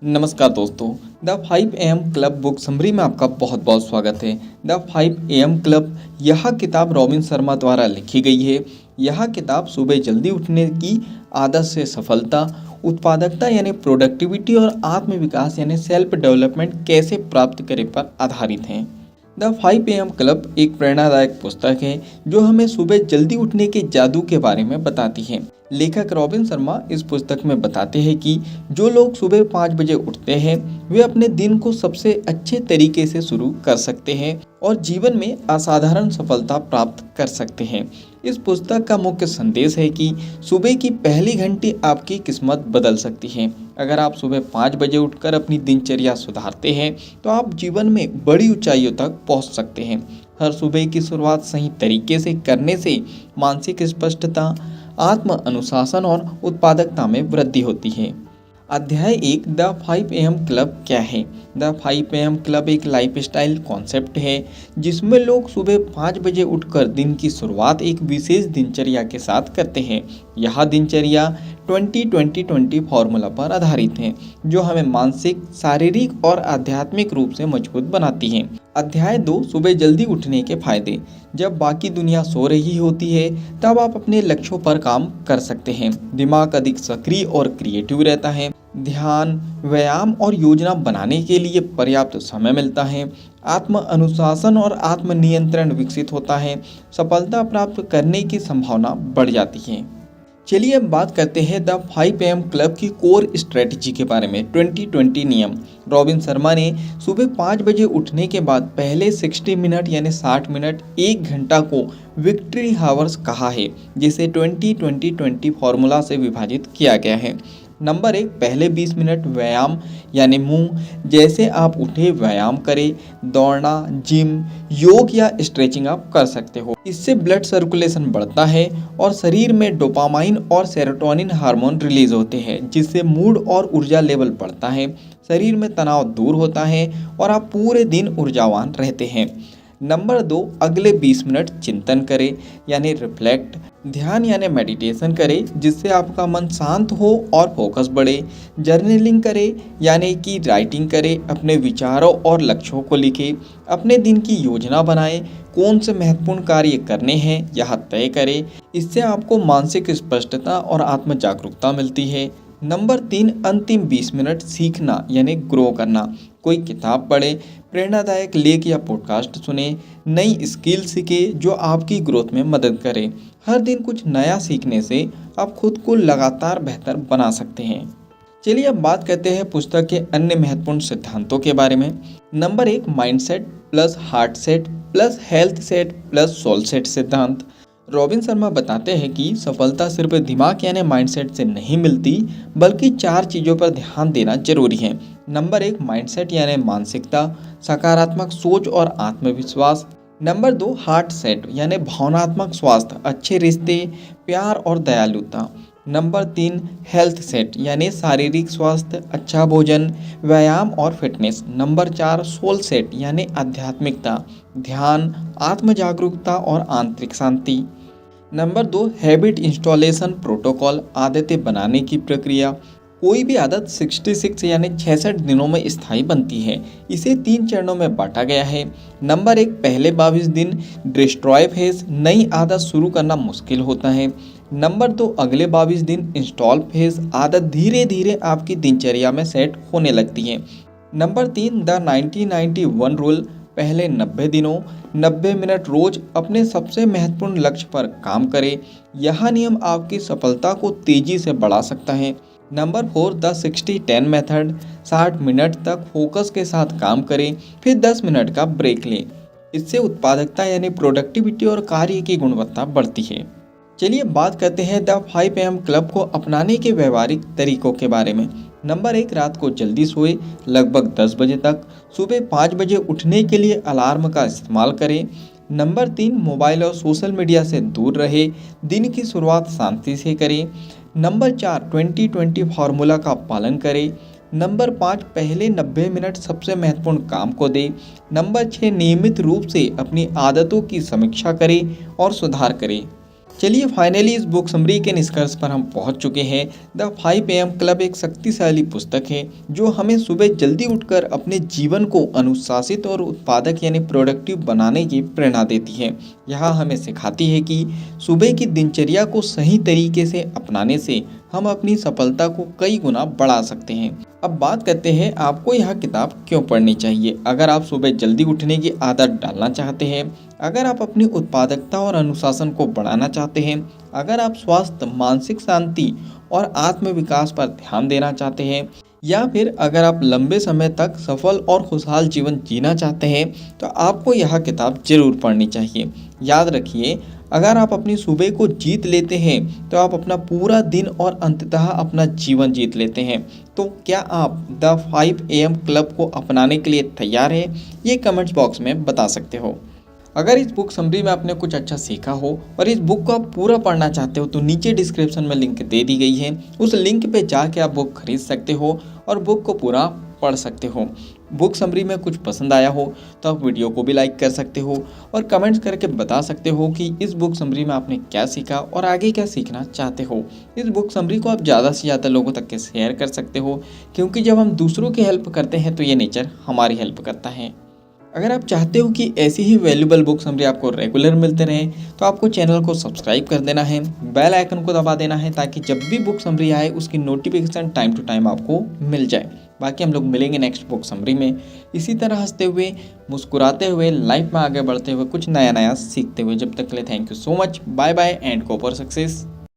नमस्कार दोस्तों, the 5 AM club book summary में आपका बहुत बहुत स्वागत है। द 5 AM क्लब यह किताब रॉबिन शर्मा द्वारा लिखी गई है। यह किताब सुबह जल्दी उठने की आदत से सफलता, उत्पादकता यानी प्रोडक्टिविटी और आत्मविकास यानी सेल्फ डेवलपमेंट कैसे प्राप्त करें पर आधारित है। द 5 AM क्लब एक प्रेरणादायक पुस्तक है जो हमें सुबह जल्दी उठने के जादू के बारे में बताती है। लेखक रॉबिन शर्मा इस पुस्तक में बताते हैं कि जो लोग सुबह 5 बजे उठते हैं वे अपने दिन को सबसे अच्छे तरीके से शुरू कर सकते हैं और जीवन में असाधारण सफलता प्राप्त कर सकते हैं। इस पुस्तक का मुख्य संदेश है कि सुबह की पहली घंटी आपकी किस्मत बदल सकती है। अगर आप सुबह 5 बजे उठकर अपनी दिनचर्या सुधारते हैं तो आप जीवन में बड़ी ऊंचाइयों तक पहुंच सकते हैं। हर सुबह की शुरुआत सही तरीके से करने से मानसिक स्पष्टता, आत्म अनुशासन और उत्पादकता में वृद्धि होती है। अध्याय 1 द 5 AM क्लब क्या है? द 5 AM क्लब एक लाइफस्टाइल कॉन्सेप्ट है जिसमें लोग सुबह 5 बजे उठकर दिन की शुरुआत एक विशेष दिनचर्या के साथ करते हैं। यह दिनचर्या 20-20-20 फॉर्मूला पर आधारित है जो हमें मानसिक, शारीरिक और आध्यात्मिक रूप से मजबूत बनाती है। अध्याय 2 सुबह जल्दी उठने के फायदे। जब बाकी दुनिया सो रही होती है तब आप अपने लक्ष्यों पर काम कर सकते हैं। दिमाग अधिक सक्रिय और क्रिएटिव रहता है। ध्यान, व्यायाम और योजना बनाने के लिए पर्याप्त समय मिलता है। आत्म अनुशासन और आत्म नियंत्रण विकसित होता है। सफलता प्राप्त करने की संभावना बढ़ जाती है। चलिए अब बात करते हैं द 5 AM क्लब की कोर स्ट्रेटजी के बारे में। 20-20 नियम। रॉबिन शर्मा ने सुबह 5 बजे उठने के बाद पहले 60 मिनट यानी 60 मिनट 1 घंटा को विक्ट्री हावर्स कहा है, जिसे 20-20-20 फॉर्मूला से विभाजित किया गया है। नंबर 1, पहले 20 मिनट व्यायाम यानी मुंह जैसे आप उठे व्यायाम करें। दौड़ना, जिम, योग या स्ट्रेचिंग आप कर सकते हो। इससे ब्लड सर्कुलेशन बढ़ता है और शरीर में डोपामाइन और सेरोटोनिन हार्मोन रिलीज होते हैं जिससे मूड और ऊर्जा लेवल बढ़ता है। शरीर में तनाव दूर होता है और आप पूरे दिन ऊर्जावान रहते हैं। नंबर 2, अगले 20 मिनट चिंतन करें यानी रिफ्लेक्ट, ध्यान यानी मेडिटेशन करें जिससे आपका मन शांत हो और फोकस बढ़े। जर्नलिंग करें यानी कि राइटिंग करें, अपने विचारों और लक्ष्यों को लिखें। अपने दिन की योजना बनाएं, कौन से महत्वपूर्ण कार्य करने हैं यह तय करें। इससे आपको मानसिक स्पष्टता और आत्म जागरूकता मिलती है। नंबर 3, अंतिम 20 मिनट सीखना यानी ग्रो करना। कोई किताब पढ़े, प्रेरणादायक लेख या पॉडकास्ट सुने, नई स्किल सीखे जो आपकी ग्रोथ में मदद करे। हर दिन कुछ नया सीखने से आप खुद को लगातार बेहतर बना सकते हैं। चलिए अब बात करते हैं पुस्तक के अन्य महत्वपूर्ण सिद्धांतों के बारे में। Number 1, mindset plus heart set plus health set plus soul set सिद्धांत। रॉबिन शर्मा बताते हैं कि सफलता सिर्फ दिमाग यानी माइंडसेट से नहीं मिलती बल्कि 4 चीज़ों पर ध्यान देना जरूरी है। नंबर 1, माइंडसेट यानी मानसिकता, सकारात्मक सोच और आत्मविश्वास। नंबर 2, हार्ट सेट यानी भावनात्मक स्वास्थ्य, अच्छे रिश्ते, प्यार और दयालुता। नंबर 3, हेल्थ सेट यानी शारीरिक स्वास्थ्य, अच्छा भोजन, व्यायाम और फिटनेस। नंबर 4, सोल सेट यानी आध्यात्मिकता, ध्यान, आत्म जागरूकता और आंतरिक शांति। नंबर 2, हैबिट इंस्टॉलेशन प्रोटोकॉल, आदतें बनाने की प्रक्रिया। कोई भी आदत 66 यानी 66 दिनों में स्थायी बनती है। इसे 3 चरणों में बांटा गया है। नंबर 1, पहले 22 दिन डिस्ट्रॉय फेज, नई आदत शुरू करना मुश्किल होता है। नंबर 2, अगले 22 दिन इंस्टॉल फेज, आदत धीरे धीरे आपकी दिनचर्या में सेट होने लगती है। नंबर 3, द 90-91 रूल, पहले 90 दिनों 90 मिनट रोज अपने सबसे महत्वपूर्ण लक्ष्य पर काम करें। यह नियम आपकी सफलता को तेजी से बढ़ा सकता है। नंबर 4, द 60-10 मेथड, 60 मिनट तक फोकस के साथ काम करें फिर 10 मिनट का ब्रेक लें। इससे उत्पादकता यानी प्रोडक्टिविटी और कार्य की गुणवत्ता बढ़ती है। चलिए बात करते हैं द 5 AM क्लब को अपनाने के व्यवहारिक तरीकों के बारे में। नंबर 1, रात को जल्दी सोए, लगभग 10 बजे तक। सुबह 5 बजे उठने के लिए अलार्म का इस्तेमाल करें। नंबर 3, मोबाइल और सोशल मीडिया से दूर रहे, दिन की शुरुआत शांति से करें। नंबर 4, 20-20 फार्मूला का पालन करें। नंबर 5, पहले 90 मिनट सबसे महत्वपूर्ण काम को दें। नंबर 6, नियमित रूप से अपनी आदतों की समीक्षा करें और सुधार करें। चलिए फाइनली इस बुक समरी के निष्कर्ष पर हम पहुंच चुके हैं। द 5 AM क्लब एक शक्तिशाली पुस्तक है जो हमें सुबह जल्दी उठकर अपने जीवन को अनुशासित और उत्पादक यानी प्रोडक्टिव बनाने की प्रेरणा देती है। यह हमें सिखाती है कि सुबह की दिनचर्या को सही तरीके से अपनाने से हम अपनी सफलता को कई गुना बढ़ा सकते हैं। अब बात करते हैं आपको यह किताब क्यों पढ़नी चाहिए। अगर आप सुबह जल्दी उठने की आदत डालना चाहते हैं, अगर आप अपनी उत्पादकता और अनुशासन को बढ़ाना चाहते हैं, अगर आप स्वास्थ्य, मानसिक शांति और आत्मविकास पर ध्यान देना चाहते हैं, या फिर अगर आप लंबे समय तक सफल और खुशहाल जीवन जीना चाहते हैं, तो आपको यह किताब जरूर पढ़नी चाहिए। याद रखिए, अगर आप अपनी सुबह को जीत लेते हैं तो आप अपना पूरा दिन और अंततः अपना जीवन जीत लेते हैं। तो क्या आप द 5 AM क्लब को अपनाने के लिए तैयार हैं? ये कमेंट्स बॉक्स में बता सकते हो। अगर इस बुक समरी में आपने कुछ अच्छा सीखा हो और इस बुक को आप पूरा पढ़ना चाहते हो तो नीचे डिस्क्रिप्शन में लिंक दे दी गई है, उस लिंक पे जाके आप बुक खरीद सकते हो और बुक को पूरा पढ़ सकते हो। बुक समरी में कुछ पसंद आया हो तो आप वीडियो को भी लाइक कर सकते हो और कमेंट्स करके बता सकते हो कि इस बुक समरी में आपने क्या सीखा और आगे क्या सीखना चाहते हो। इस बुक समरी को आप ज़्यादा से ज़्यादा लोगों तक के शेयर कर सकते हो, क्योंकि जब हम दूसरों की हेल्प करते हैं तो ये नेचर हमारी हेल्प करता है। अगर आप चाहते हो कि ऐसी ही वैल्यूबल बुक समरी आपको रेगुलर मिलते रहें तो आपको चैनल को सब्सक्राइब कर देना है, बेल आइकन को दबा देना है, ताकि जब भी बुक समरी आए उसकी नोटिफिकेशन टाइम टू टाइम आपको मिल जाए। बाकी हम लोग मिलेंगे नेक्स्ट बुक समरी में, इसी तरह हंसते हुए, मुस्कुराते हुए, लाइफ में आगे बढ़ते हुए, कुछ नया नया सीखते हुए। जब तक के लिए thank you so much, bye bye and go for success.